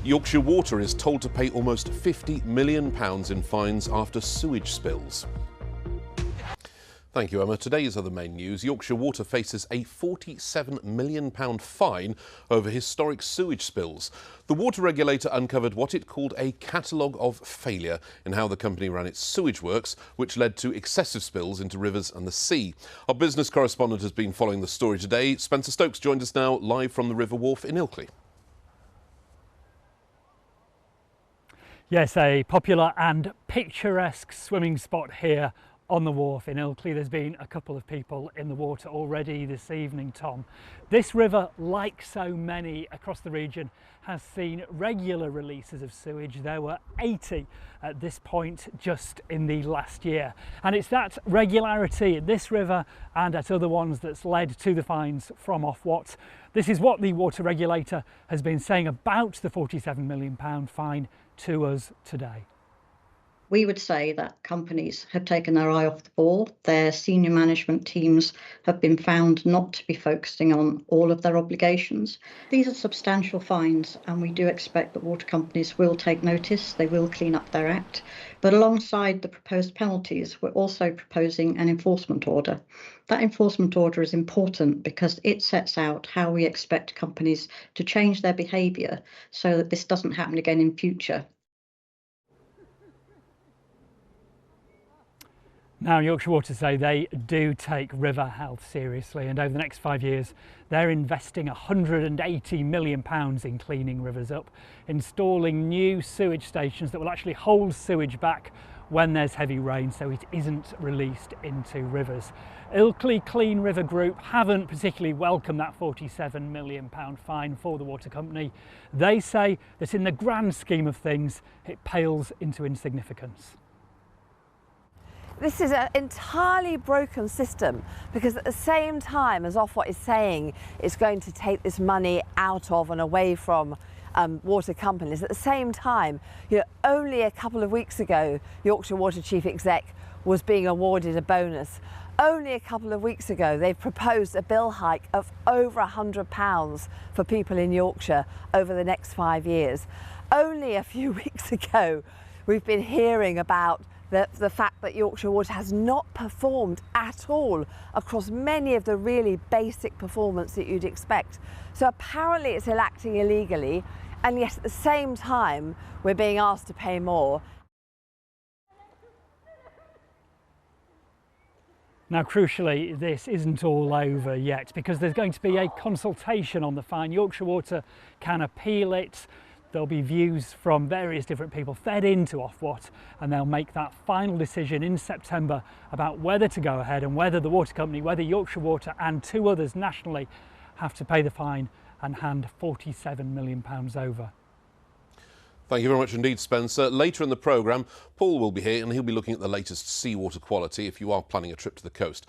Yorkshire Water is told to pay almost £50 million in fines after sewage spills. Thank you, Emma. Today's other main news. Yorkshire Water faces a £47 million fine over historic sewage spills. The water regulator uncovered what it called a catalogue of failure in how the company ran its sewage works, which led to excessive spills into rivers and the sea. Our business correspondent has been following the story today. Spencer Stokes joined us now live from the River Wharf in Ilkley. Yes, a popular and picturesque swimming spot here on the wharf in Ilkley. There's been a couple of people in the water already this evening, Tom. This river, like so many across the region, has seen regular releases of sewage. There were 80 at this point just in the last year. And it's that regularity at this river and at other ones that's led to the fines from Ofwat. This is what the water regulator has been saying about the £47 million fine to us today. We would say that companies have taken their eye off the ball. Their senior management teams have been found not to be focusing on all of their obligations. These are substantial fines, and we do expect that water companies will take notice. They will clean up their act. But alongside the proposed penalties, we're also proposing an enforcement order. That enforcement order is important because it sets out how we expect companies to change their behaviour so that this doesn't happen again in future. Now, Yorkshire Water say they do take river health seriously, and over the next 5 years they're investing £180 million in cleaning rivers up, installing new sewage stations that will actually hold sewage back when there's heavy rain so it isn't released into rivers. Ilkley Clean River Group haven't particularly welcomed that £47 million fine for the water company. They say that in the grand scheme of things it pales into insignificance. This is an entirely broken system, because at the same time as Ofwat is saying it's going to take this money out of and away from water companies, at the same time, only a couple of weeks ago Yorkshire Water Chief Exec was being awarded a bonus. Only a couple of weeks ago they've proposed a bill hike of over £100 for people in Yorkshire over the next 5 years. Only a few weeks ago we've been hearing about the fact that Yorkshire Water has not performed at all across many of the really basic performance that you'd expect. So apparently it's acting illegally, and yet at the same time we're being asked to pay more. Now, crucially, this isn't all over yet, because there's going to be a consultation on the fine. Yorkshire Water can appeal it. There'll be views from various different people fed into Ofwat, and they'll make that final decision in September about whether to go ahead and whether the water company, whether Yorkshire Water and two others nationally, have to pay the fine and hand £47 million over. Thank you very much indeed, Spencer. Later in the programme, Paul will be here and he'll be looking at the latest seawater quality if you are planning a trip to the coast.